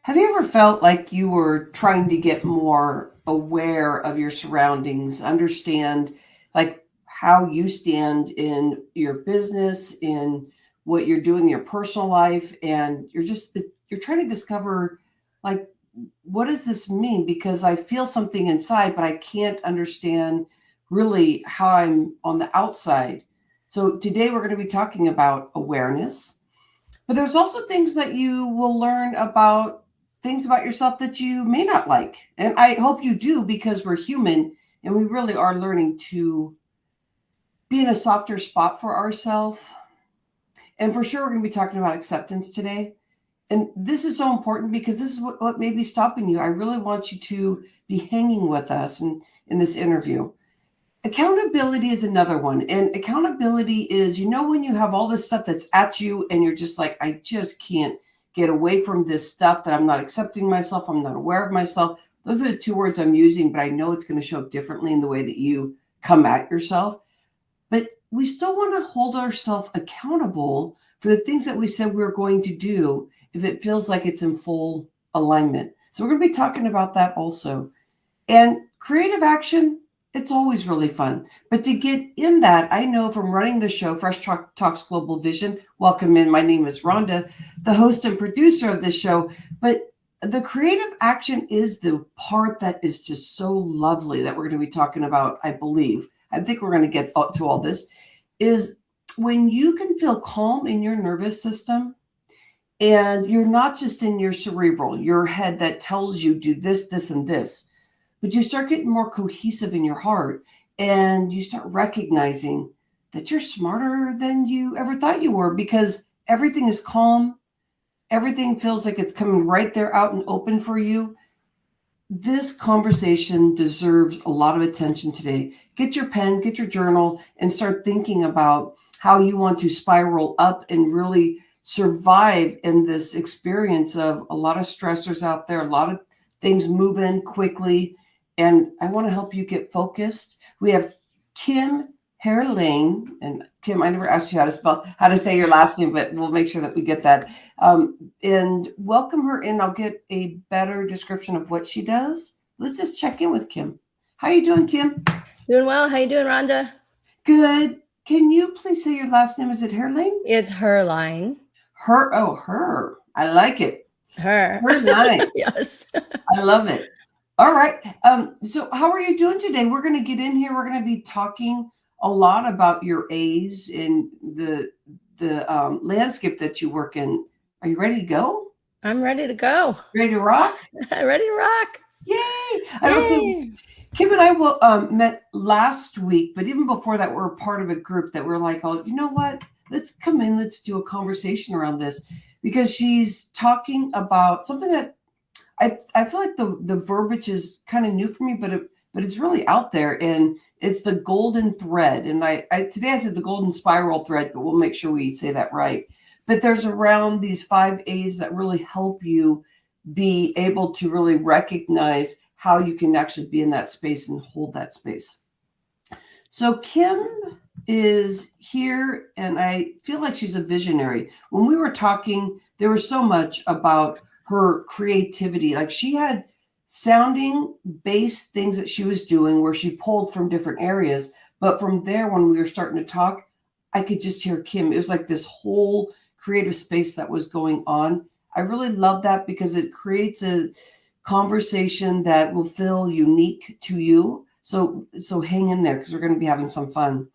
Have you ever felt like you were trying to get more aware of your surroundings, understand like how you stand in your business, in what you're doing in your personal life, and you're trying to discover like what does this mean? Because I feel something inside, but I can't understand really how I'm on the outside. So today we're going to be talking about awareness, but there's also things that you will learn about things about yourself that you may not like. And I hope you do because we're human and we really are learning to be in a softer spot for ourselves. And for sure, we're going to be talking about acceptance today. And this is so important because this is what may be stopping you. I really want you to be hanging with us in this interview. Accountability is another one. And accountability is, when you have all this stuff that's at you and you're just like, I just can't get away from this stuff, that I'm not accepting myself, I'm not aware of myself. Those are the two words I'm using, but I know it's going to show up differently in the way that you come at yourself. But we still want to hold ourselves accountable for the things that we said we were going to do if it feels like it's in full alignment. So we're going to be talking about that also. And creative action, it's always really fun. But to get in that, I know from running the show, Fresh Talks Global Vision, welcome in. My name is Rhonda, the host and producer of this show. But the creative action is the part that is just so lovely that we're going to be talking about, I believe. I think we're going to get to all this, is when you can feel calm in your nervous system and you're not just in your cerebral, your head that tells you do this, this, and this, but you start getting more cohesive in your heart and you start recognizing that you're smarter than you ever thought you were because everything is calm. Everything feels like it's coming right there out and open for you. This conversation deserves a lot of attention today. Get your pen, get your journal, and start thinking about how you want to spiral up and really survive in this experience of a lot of stressors out there, a lot of things moving quickly. And I want to help you get focused. We have Kim Herrlein, and Kim, I never asked you how to say your last name, but we'll make sure that we get that. And welcome her in. I'll get a better description of what she does. Let's just check in with Kim. How are you doing, Kim? Doing well. How you doing, Rhonda? Good. Can you please say your last name? Is it Herrlein? It's Herrlein. Her. I like it. Herrlein. Yes. I love it. All right. So how are you doing today? We're going to get in here. We're going to be talking a lot about your A's in the landscape that you work in. Are you ready to go? I'm ready to go. Ready to rock? Ready to rock. Yay! Also, Kim and I met last week, but even before that, we're part of a group that we're like, oh, you know what? Let's come in. Let's do a conversation around this because she's talking about something that I feel like the verbiage is kind of new for me, but it's really out there, and it's the golden thread. And I today I said the golden spiral thread, but we'll make sure we say that right. But there's around these 5 A's that really help you be able to really recognize how you can actually be in that space and hold that space. So Kim is here, and I feel like she's a visionary. When we were talking, there was so much about her creativity. Like she had sounding based things that she was doing where she pulled from different areas. But from there, when we were starting to talk, I could just hear Kim. It was like this whole creative space that was going on. I really love that because it creates a conversation that will feel unique to you. So hang in there because we're going to be having some fun.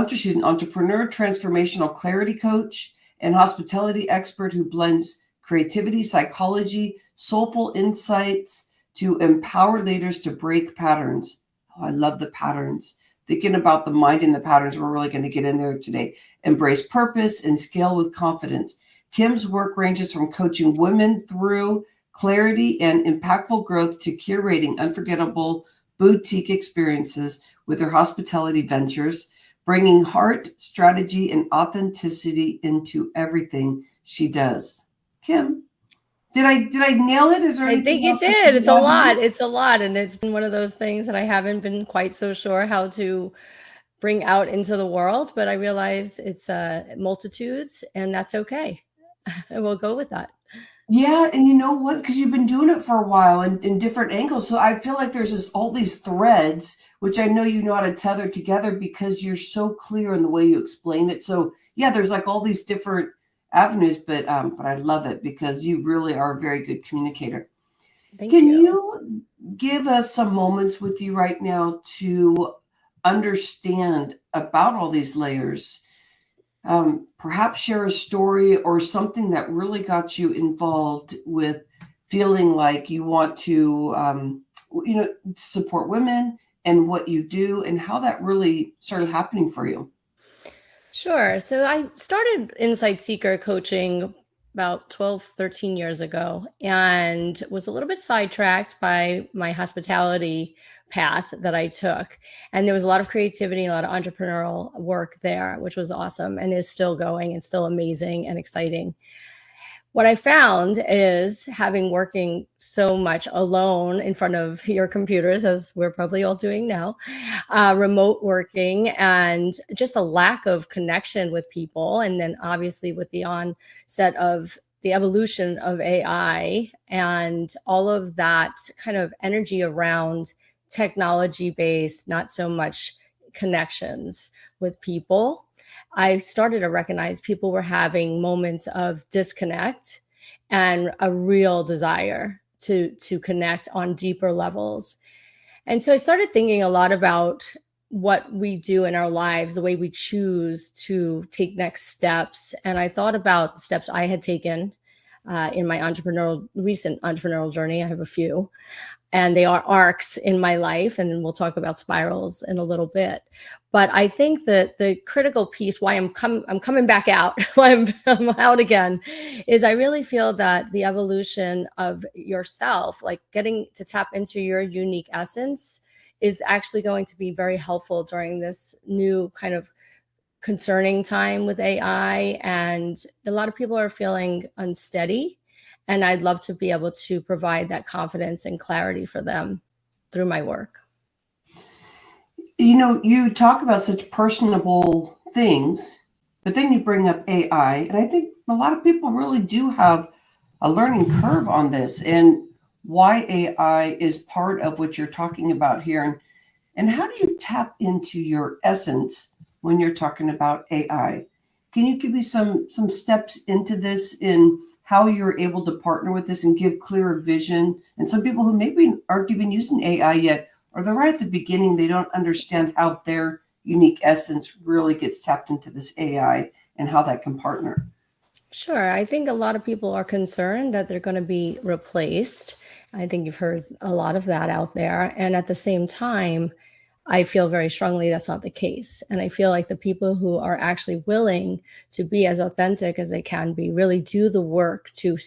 She's an entrepreneur, transformational clarity coach, and hospitality expert who blends creativity, psychology, soulful insights to empower leaders to break patterns. Oh, I love the patterns. Thinking about the mind and the patterns, we're really going to get in there today. Embrace purpose and scale with confidence. Kim's work ranges from coaching women through clarity and impactful growth to curating unforgettable boutique experiences with her hospitality ventures, bringing heart, strategy, and authenticity into everything she does. Kim, did I nail it? Is there I think you did. It's a lot. It's a lot. And it's been one of those things that I haven't been quite so sure how to bring out into the world, but I realize it's multitudes, and that's okay. And we'll go with that. Yeah, and you know what? Because you've been doing it for a while in different angles. So I feel like there's all these threads, which I know you know how to tether together because you're so clear in the way you explain it. So yeah, there's like all these different avenues, but I love it because you really are a very good communicator. Thank Can you. you give us some moments with you right now to understand about all these layers? Perhaps share a story or something that really got you involved with feeling like you want to, support women and what you do and how that really started happening for you. Sure. So I started Insight Seeker coaching about 12, 13 years ago and was a little bit sidetracked by my hospitality path that I took. And there was a lot of creativity, a lot of entrepreneurial work there, which was awesome and is still going and still amazing and exciting. What I found is having working so much alone in front of your computers, as we're probably all doing now, remote working, and just a lack of connection with people. And then obviously with the onset of the evolution of AI and all of that kind of energy around technology based, not so much connections with people, I started to recognize people were having moments of disconnect and a real desire to connect on deeper levels. And so I started thinking a lot about what we do in our lives, the way we choose to take next steps. And I thought about the steps I had taken in my recent entrepreneurial journey. I have a few, and they are arcs in my life, and we'll talk about spirals in a little bit. But I think that the critical piece, why I'm coming back out, why I'm out again, is I really feel that the evolution of yourself, like getting to tap into your unique essence, is actually going to be very helpful during this new kind of concerning time with AI. And a lot of people are feeling unsteady. And I'd love to be able to provide that confidence and clarity for them through my work. You know, you talk about such personable things, but then you bring up AI, and I think a lot of people really do have a learning curve on this and why AI is part of what you're talking about here. And how do you tap into your essence when you're talking about AI? Can you give me some steps into this in how you're able to partner with this and give clearer vision? And some people who maybe aren't even using AI yet, or they're right at the beginning, they don't understand how their unique essence really gets tapped into this AI and how that can partner. Sure. I think a lot of people are concerned that they're going to be replaced. I think you've heard a lot of that out there. And at the same time, I feel very strongly that's not the case. And I feel like the people who are actually willing to be as authentic as they can be really do the work to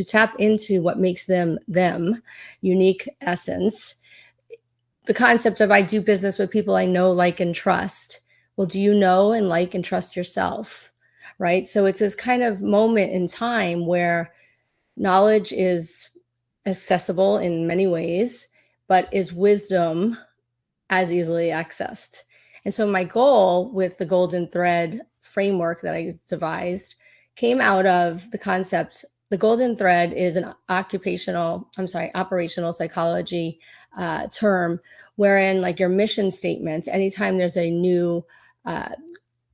tap into what makes them unique essence. The concept of I do business with people I know, like, and trust. Well, do you know and like and trust yourself? Right. So it's this kind of moment in time where knowledge is accessible in many ways, but is wisdom as easily accessed? And so my goal with the golden thread framework that I devised came out of the concept. The golden thread is an operational psychology term, wherein, like, your mission statements, anytime there's a new uh,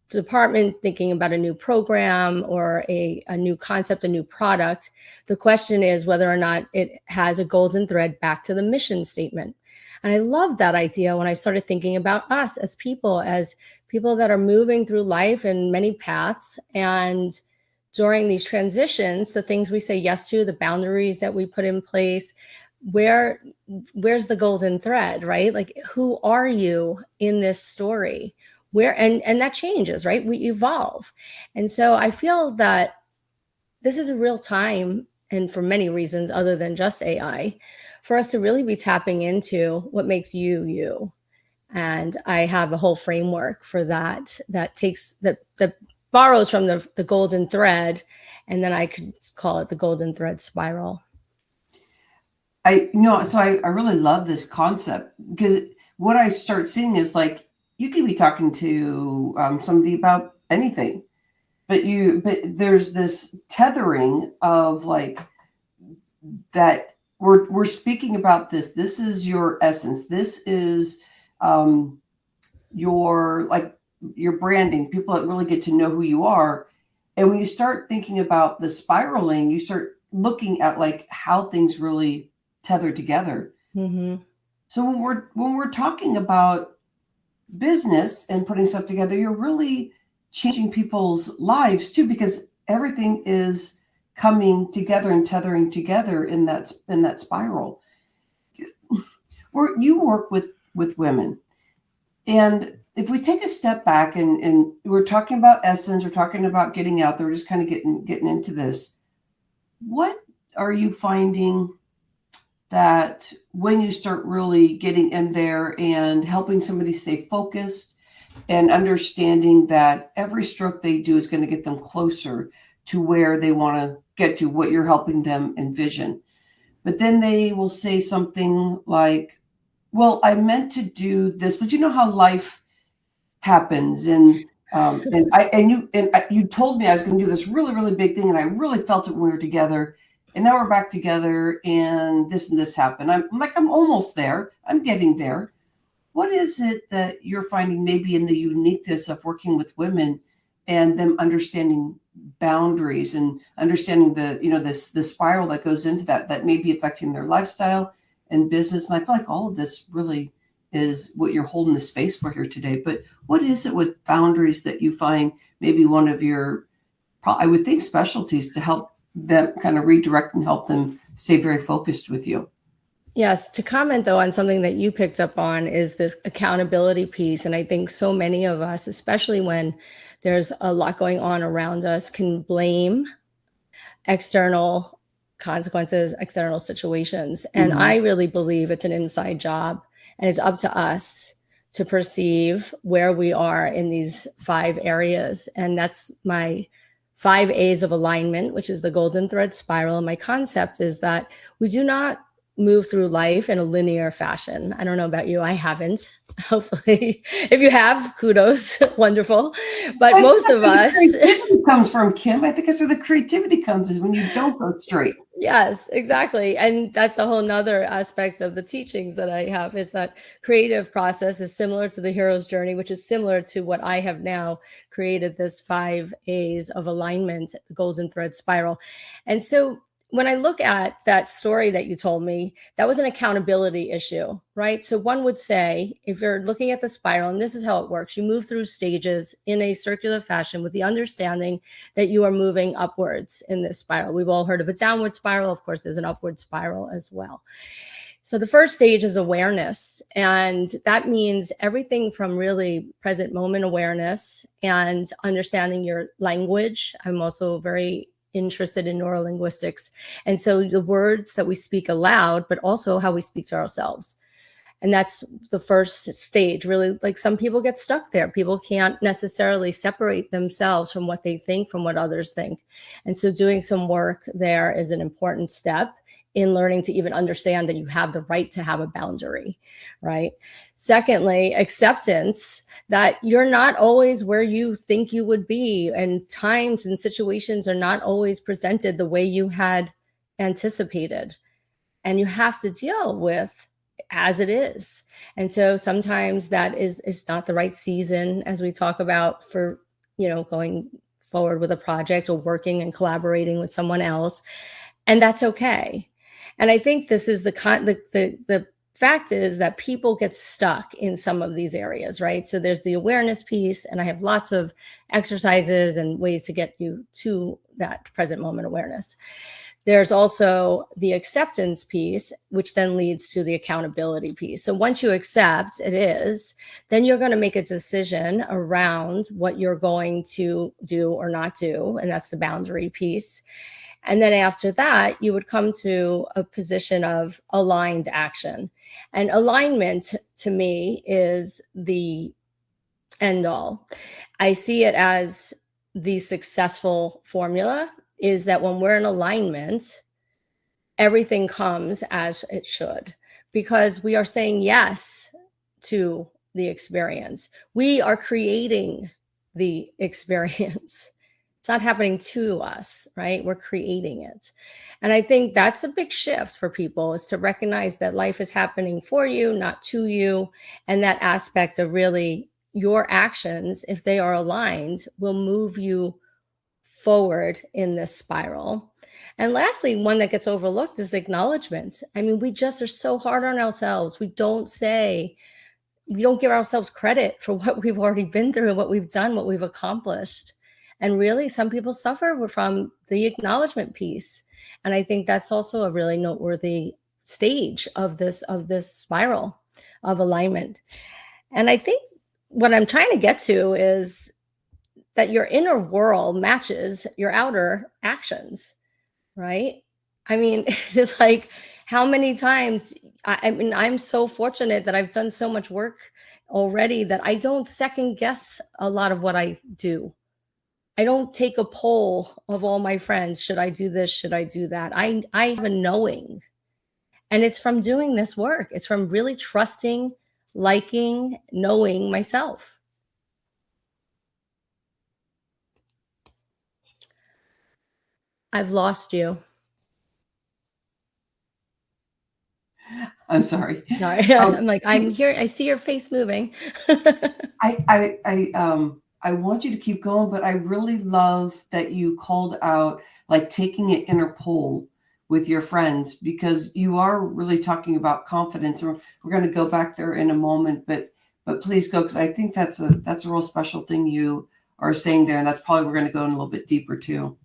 department thinking about a new program or a new concept, a new product, the question is whether or not it has a golden thread back to the mission statement. And I love that idea when I started thinking about us as people that are moving through life in many paths. And during these transitions, the things we say yes to, the boundaries that we put in place, where's the golden thread, right? Like, who are you in this story? And that changes, right? We evolve. And so I feel that this is a real time, and for many reasons other than just AI, for us to really be tapping into what makes you you. And I have a whole framework for that borrows from the golden thread, and then I could call it the golden thread spiral. I really love this concept because what I start seeing is like you could be talking to somebody about anything, but there's this tethering of like that we're speaking about this. This is your essence. This is um, your like your branding. People that really get to know who you are. And when you start thinking about the spiraling, you start looking at like how things really tether together. Mm-hmm. So when we're talking about business and putting stuff together, you're really changing people's lives too, because everything is coming together and tethering together in that spiral. Where you work with women, and if we take a step back and we're talking about essence, we're talking about getting out there, we're just kind of getting into this. What are you finding that when you start really getting in there and helping somebody stay focused and understanding that every stroke they do is going to get them closer to where they want to get to, what you're helping them envision? But then they will say something like, well, I meant to do this, but you know how life happens. And you told me I was going to do this really, really big thing. And I really felt it when we were together. And now we're back together and this happened. I'm like, I'm almost there. I'm getting there. What is it that you're finding maybe in the uniqueness of working with women and them understanding boundaries and understanding the spiral that goes into that may be affecting their lifestyle and business? And I feel like all of this really is what you're holding the space for here today. But what is it with boundaries that you find maybe one of your, I would think, specialties to help them kind of redirect and help them stay very focused with you? Yes, to comment though on something that you picked up on is this accountability piece. And I think so many of us, especially when there's a lot going on around us, can blame external consequences, external situations. And I really believe it's an inside job, and it's up to us to perceive where we are in these 5 areas. And that's my 5 A's of alignment, which is the golden thread spiral. And my concept is that we do not move through life in a linear fashion. I don't know about you. I haven't. Hopefully, if you have, kudos, wonderful. But most of us, creativity comes from, Kim. I think that's where the creativity comes, is when you don't go straight. yes, exactly. And that's a whole nother aspect of the teachings that I have, is that creative process is similar to the hero's journey, which is similar to what I have now created, this 5 A's of alignment, the golden thread spiral. And so when I look at that story that you told me, that was an accountability issue, right? So one would say, if you're looking at the spiral, and this is how it works, you move through stages in a circular fashion with the understanding that you are moving upwards in this spiral. We've all heard of a downward spiral. Of course, there's an upward spiral as well. So the first stage is awareness. And that means everything from really present moment awareness and understanding your language. I'm also very interested in neurolinguistics. And so the words that we speak aloud, but also how we speak to ourselves. And that's the first stage. Really, like, some people get stuck there. People can't necessarily separate themselves from what they think, from what others think. And so doing some work there is an important step in learning to even understand that you have the right to have a boundary, right? Secondly, acceptance that you're not always where you think you would be, and times and situations are not always presented the way you had anticipated. And you have to deal with as it is. And so sometimes that is not the right season, as we talk about, for, going forward with a project or working and collaborating with someone else. And that's okay. And I think this is the fact is that people get stuck in some of these areas, right? So there's the awareness piece, and I have lots of exercises and ways to get you to that present moment awareness. There's also the acceptance piece, which then leads to the accountability piece. So once you accept it is, then you're going to make a decision around what you're going to do or not do. And that's the boundary piece. And then after that, you would come to a position of aligned action. And alignment, to me, is the end all. I see it as the successful formula, is that when we're in alignment, everything comes as it should, because we are saying yes to the experience. We are creating the experience. It's not happening to us, right? We're creating it. And I think that's a big shift for people, is to recognize that life is happening for you, not to you. And that aspect of really your actions, if they are aligned, will move you forward in this spiral. And lastly, one that gets overlooked is acknowledgement. I mean, we just are so hard on ourselves. We don't give ourselves credit for what we've already been through, what we've done, what we've accomplished. And really, some people suffer from the acknowledgement piece. And I think that's also a really noteworthy stage of this spiral of alignment. And I think what I'm trying to get to is that your inner world matches your outer actions, right? I mean, it's like, how many times, I mean, I'm so fortunate that I've done so much work already that I don't second guess a lot of what I do. I don't take a poll of all my friends. Should I do this? Should I do that? I have a knowing. And it's from doing this work. It's from really trusting, liking, knowing myself. I've lost you. I'm sorry. Sorry. I'm like, I'm here. I see your face moving. I want you to keep going, but I really love that you called out like taking an inner poll with your friends, because you are really talking about confidence. We're going to go back there in a moment, but please go, because I think that's a real special thing you are saying there, and that's probably we're going to go in a little bit deeper too.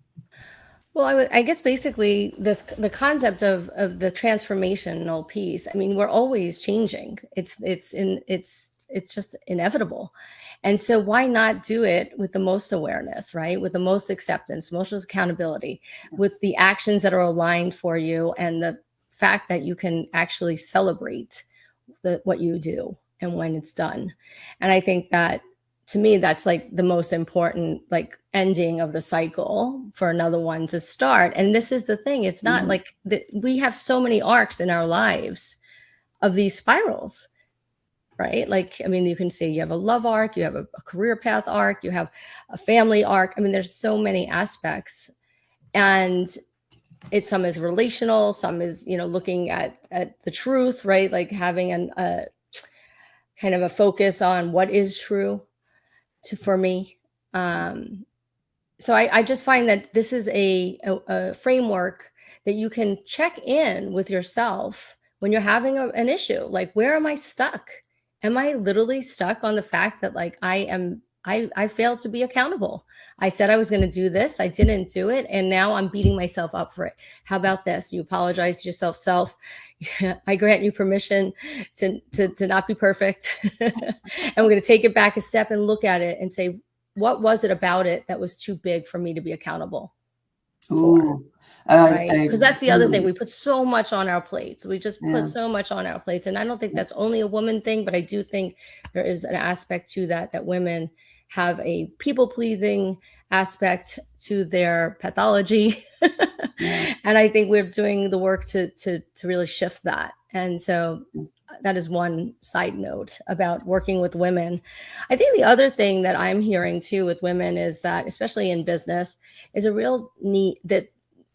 Well, I guess basically the concept of the transformational piece. I mean, we're always changing. It's just inevitable. And so why not do it with the most awareness, right? With the most acceptance, most accountability, with the actions that are aligned for you, and the fact that you can actually celebrate what you do and when it's done. And I think that, to me, that's like the most important, like, ending of the cycle for another one to start. And this is the thing. It's not like we have so many arcs in our lives of these spirals, right? Like, I mean, you can say you have a love arc, you have a career path arc, you have a family arc. I mean, there's so many aspects, and some is relational, some is, looking at the truth, right? Like having a kind of a focus on what is true for me. So I just find that this is a framework that you can check in with yourself when you're having an issue. Like, where am I stuck? Am I literally stuck on the fact that, like, I failed to be accountable? I said I was going to do this, I didn't do it, and now I'm beating myself up for it. How about this? You apologize to yourself. I grant you permission to not be perfect. And we're going to take it back a step and look at it and say, what was it about it that was too big for me to be accountable for? Right? Because that's the other thing. We put so much on our plates. We just put so much on our plates. And I don't think that's only a woman thing, but I do think there is an aspect to that women have a people-pleasing aspect to their pathology. And I think we're doing the work to really shift that. And so that is one side note about working with women. I think the other thing that I'm hearing too with women is that, especially in business, is a real need that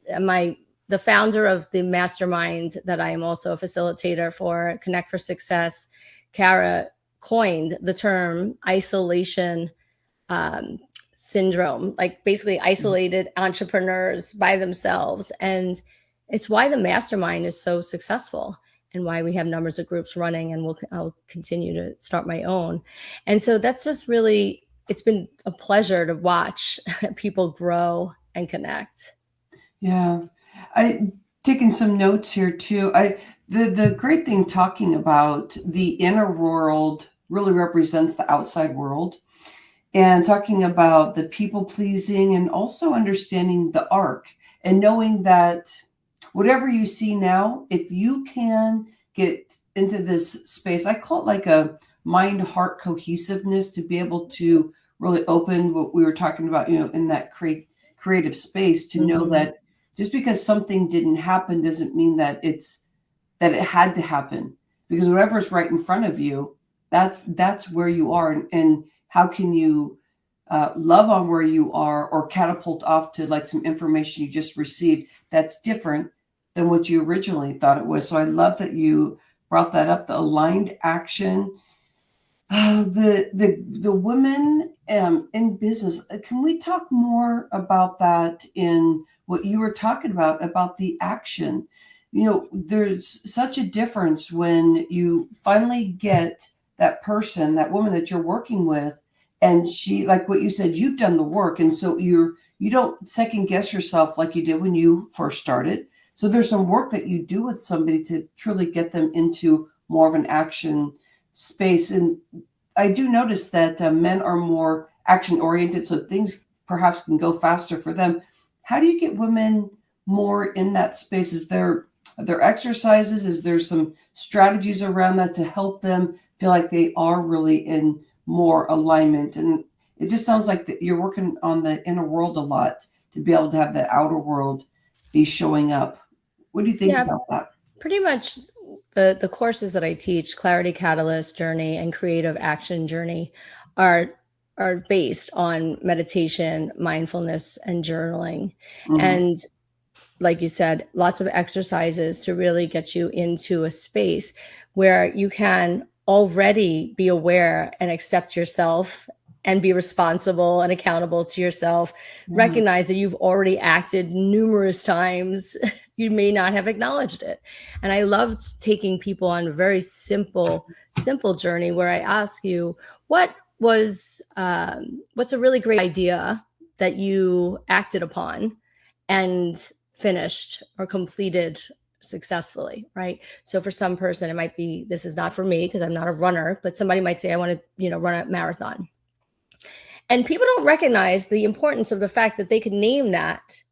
the founder of the mastermind that I am also a facilitator for, Connect for Success, Kara, coined the term isolation syndrome, like basically isolated entrepreneurs by themselves. And it's why the mastermind is so successful, and why we have numbers of groups running, and I'll continue to start my own. And so that's just really, it's been a pleasure to watch people grow and connect. Yeah. I taking some notes here too. The great thing talking about the inner world really represents the outside world, and talking about the people pleasing, and also understanding the arc, and knowing that whatever you see now, if you can get into this space, I call it like a mind heart cohesiveness, to be able to really open what we were talking about, in that creative space, to know that just because something didn't happen doesn't mean that it had to happen, because whatever's right in front of you, that's where you are. And how can you love on where you are or catapult off to like some information you just received that's different than what you originally thought it was. So I love that you brought that up, the aligned action. The women in business. Can we talk more about that in what you were talking about the action? You know, there's such a difference when you finally get that person, that woman that you're working with, and she, like what you said, you've done the work, and so you don't second guess yourself like you did when you first started. So there's some work that you do with somebody to truly get them into more of an action space. And I do notice that men are more action oriented, so things perhaps can go faster for them. How do you get women more in that space? Are there exercises? Is there some strategies around that to help them feel like they are really in more alignment? And it just sounds like that you're working on the inner world a lot to be able to have the outer world be showing up. What do you think Yeah, about that? pretty much the courses that I teach, Clarity Catalyst Journey and Creative Action Journey, are based on meditation, mindfulness, and journaling. Mhm. And like you said, lots of exercises to really get you into a space where you can already be aware and accept yourself and be responsible and accountable to yourself. Yeah. Recognize that you've already acted numerous times. You may not have acknowledged it. And I loved taking people on a very simple journey where I ask you, what's a really great idea that you acted upon and finished or completed successfully, right? So for some person, it might be, this is not for me because I'm not a runner, but somebody might say, I want to, run a marathon. And people don't recognize the importance of the fact that they could name that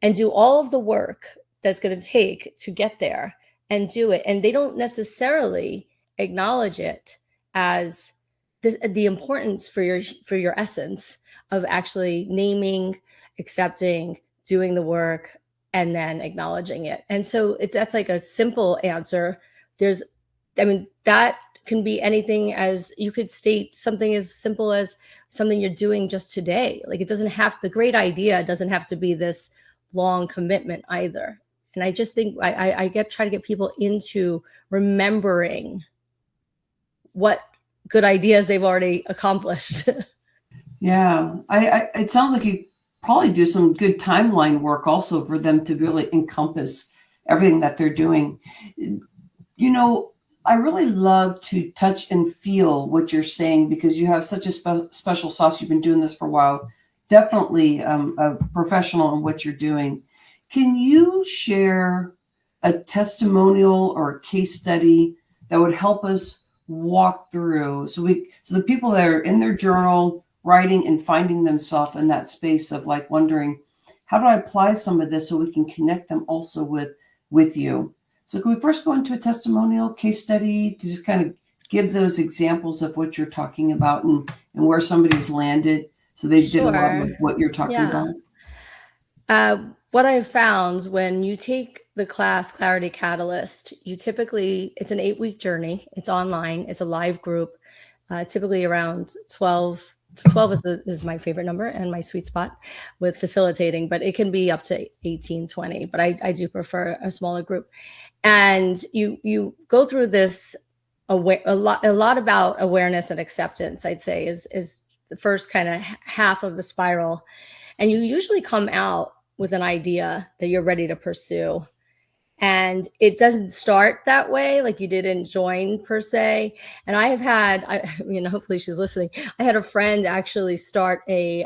and do all of the work that's going to take to get there and do it. And they don't necessarily acknowledge it as the importance for your essence of actually naming, accepting, doing the work, and then acknowledging it. And so that's like a simple answer. That can be anything, as you could state something as simple as something you're doing just today. Like the great idea doesn't have to be this long commitment either. And I just think try to get people into remembering what good ideas they've already accomplished. Yeah, it sounds like you probably do some good timeline work also for them to really encompass everything that they're doing. You know, I really love to touch and feel what you're saying because you have such a special sauce. You've been doing this for a while. Definitely a professional in what you're doing. Can you share a testimonial or a case study that would help us walk through so the people that are in their journal writing and finding themselves in that space of like wondering, how do I apply some of this so we can connect them also with you? So can we first go into a testimonial case study to just kind of give those examples of what you're talking about and where somebody's landed so they did a lot of Sure. what you're talking Yeah. about? What I've found when you take the class Clarity Catalyst, it's an 8-week journey. It's online. It's a live group, typically around 12. 12 is my favorite number and my sweet spot with facilitating, but it can be up to 18, 20. But I do prefer a smaller group. And you go through this a lot about awareness and acceptance, I'd say, is the first kind of half of the spiral. And you usually come out with an idea that you're ready to pursue. And it doesn't start that way, like you didn't join per se. And hopefully she's listening. I had a friend actually start a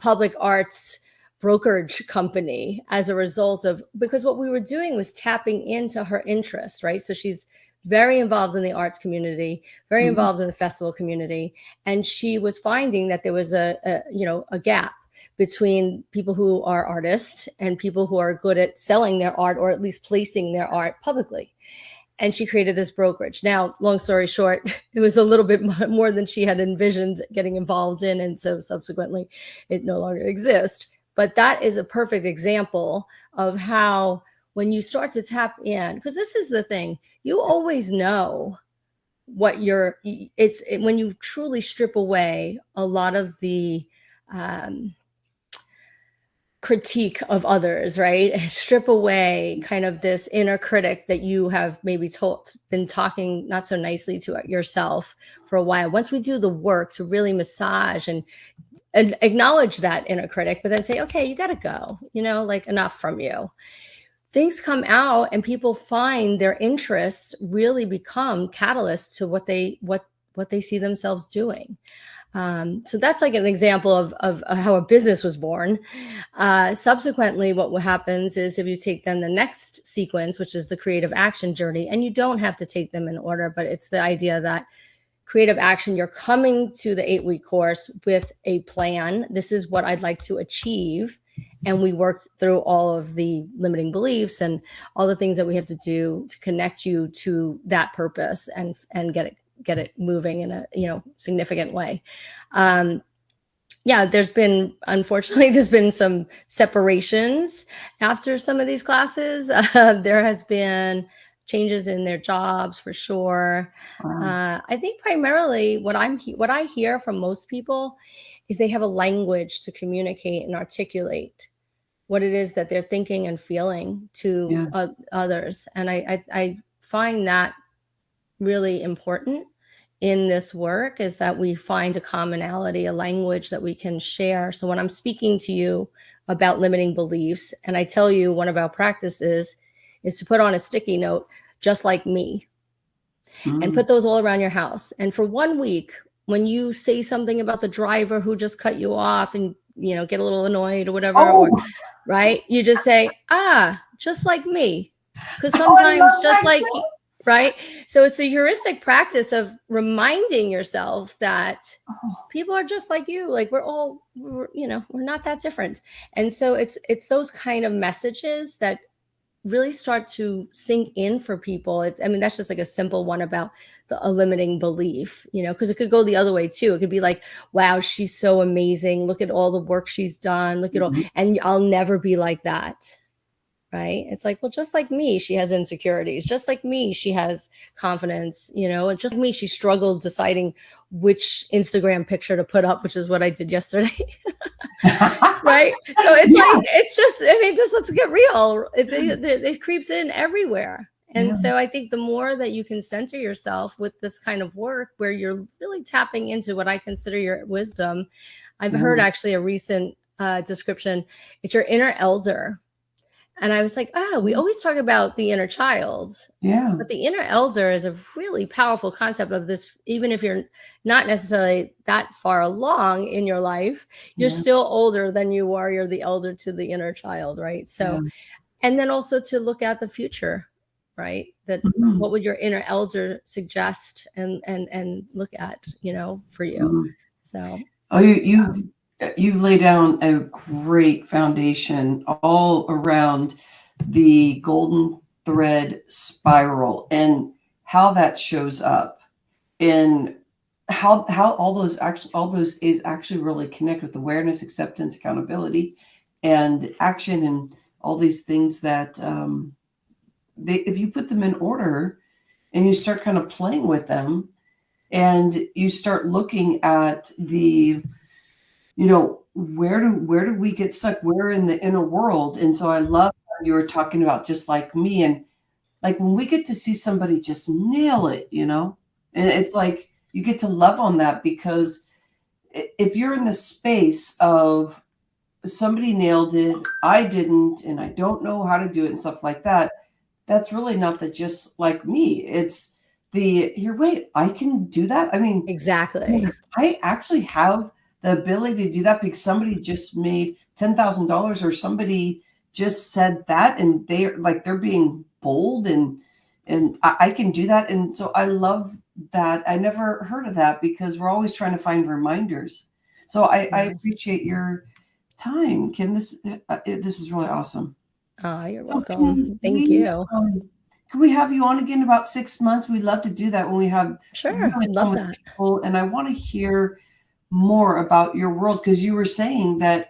public arts brokerage company as a result of, because what we were doing was tapping into her interest, right? So she's very involved in the arts community, very Mhm. involved in the festival community. And she was finding that there was a gap between people who are artists and people who are good at selling their art or at least placing their art publicly. And she created this brokerage. Now, long story short, it was a little bit more than she had envisioned getting involved in. And so subsequently, it no longer exists. But that is a perfect example of how when you start to tap in, because this is the thing, you always know when you truly strip away a lot of the critique of others, right? Strip away kind of this inner critic that you have maybe been talking not so nicely to yourself for a while. Once we do the work to really massage and acknowledge that inner critic, but then say, okay, you got to go, like enough from you. Things come out and people find their interests really become catalysts to what they see themselves doing. So that's like an example of how a business was born. Subsequently, what happens is if you take then the next sequence, which is the creative action journey, and you don't have to take them in order, but it's the idea that creative action, you're coming to the 8-week course with a plan. This is what I'd like to achieve. And we work through all of the limiting beliefs and all the things that we have to do to connect you to that purpose and get it moving in a significant way. Unfortunately, there's been some separations after some of these classes. There has been changes in their jobs for sure. Wow. I think primarily what I hear from most people is they have a language to communicate and articulate what it is that they're thinking and feeling to others. And I find that really important in this work, is that we find a commonality, a language that we can share. So when I'm speaking to you about limiting beliefs, and I tell you one of our practices is to put on a sticky note, just like me, and put those all around your house. And for 1 week, when you say something about the driver who just cut you off and, get a little annoyed or whatever, right? You just say, just like me. Because sometimes just like, right? So it's the heuristic practice of reminding yourself that people are just like you. Like we're not that different. And so it's those kind of messages that really start to sink in for people. That's just like a simple one about a limiting belief, because it could go the other way too. It could be like, wow, she's so amazing. Look at all the work she's done. Look at all, and I'll never be like that. Right? It's like, well, just like me, she has insecurities. Just like me, she has confidence, and just like me, she struggled deciding which Instagram picture to put up, which is what I did yesterday. Right? So it's just let's get real. It creeps in everywhere. And so I think the more that you can center yourself with this kind of work where you're really tapping into what I consider your wisdom. I've heard actually a recent description. It's your inner elder. And I was like, we always talk about the inner child. Yeah. But the inner elder is a really powerful concept of this. Even if you're not necessarily that far along in your life, you're still older than you are. You're the elder to the inner child, right? So, and then also to look at the future, right? That what would your inner elder suggest and look at, for you. So. You've laid down a great foundation all around the golden thread spiral and how that shows up, and how all those is actually really connect with awareness, acceptance, accountability, and action, and all these things that if you put them in order and you start kind of playing with them, and you start looking at the where do we get stuck? We're in the inner world. And so I love how you were talking about just like me, and like when we get to see somebody just nail it, and it's like you get to love on that, because if you're in the space of somebody nailed it, I didn't, and I don't know how to do it and stuff like that, that's really not the just like me. It's wait, I can do that. Exactly. I actually have the ability to do that because somebody just made $10,000, or somebody just said that, and they're being bold, and I can do that. And so I love that. I never heard of that, because we're always trying to find reminders. So I appreciate your time, Kim. This is really awesome. You're welcome. Thank you. Can we have you on again in about 6 months? We'd love to do that when we have I'd love that. people. And I want to hear more about your world, because you were saying that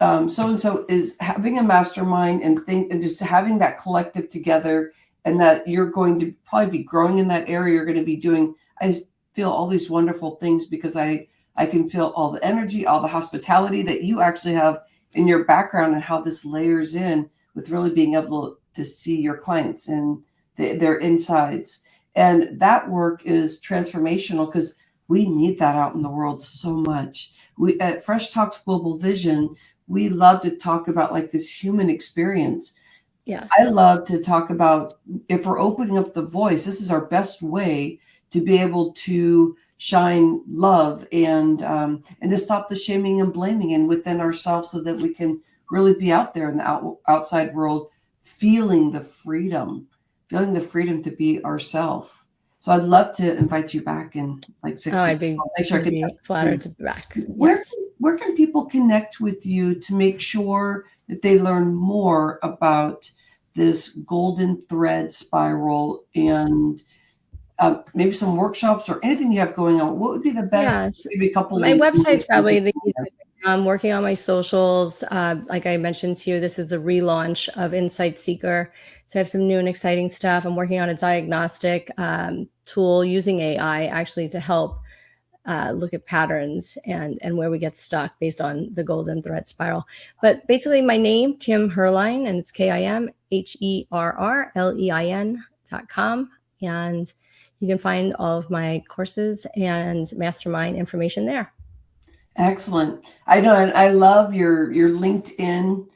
so-and-so is having a mastermind and just having that collective together, and that you're going to probably be growing in that area. You're going to be doing I feel all these wonderful things because I can feel all the energy, all the hospitality that you actually have in your background, and how this layers in with really being able to see your clients and their insides. And that work is transformational because we need that out in the world so much. We at Fresh Talks Global Vision, we love to talk about like this human experience. I Yes. love to talk about, if we're opening up the voice, this is our best way to be able to shine love and to stop the shaming and blaming and within ourselves, so that we can really be out there in the outside world, feeling the freedom to be ourselves. So I'd love to invite you back in like Oh, 6 months. I'll make sure I I'd get that be to you. flattered to be back. Where Yes. where can people connect with you to make sure that they learn more about this golden thread spiral and maybe some workshops or anything you have going on? What would be the best? Yes. Maybe a couple My links. website's probably the easiest. I'm working on my socials. Like I mentioned to you, this is the relaunch of Insight Seeker. So I have some new and exciting stuff. I'm working on a diagnostic tool using AI actually to help look at patterns and where we get stuck based on the golden thread spiral. But basically, my name, Kim Herrlein, and it's KimHerrlein.com. And you can find all of my courses and mastermind information there. Excellent. I know, and I love your LinkedIn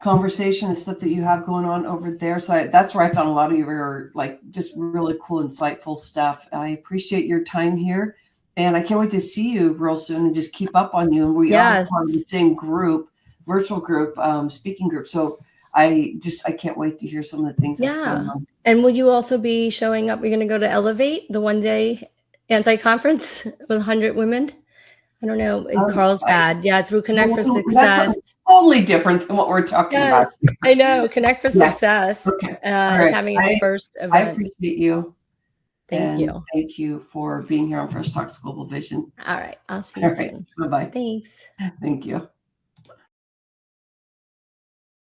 conversation and stuff that you have going on over there. So that's where I found a lot of your like just really cool, insightful stuff. I appreciate your time here, and I can't wait to see you real soon and just keep up on you. And we are Yes. part of the same group, virtual group, speaking group. So I can't wait to hear some of the things that's going Yeah. on. And will you also be showing up? You're going to go to Elevate, the one-day anti-conference with 100 women? I don't know, in Carlsbad. Yeah, through Connect for Success. That's totally different than what we're talking about. Yes, I know. Connect for Success Okay. is having its first I event. appreciate you. Thank you. Thank you for being here on Fresh Talks Global Vision. All right. I'll see All you right. soon. Bye-bye. Thanks. Thank you.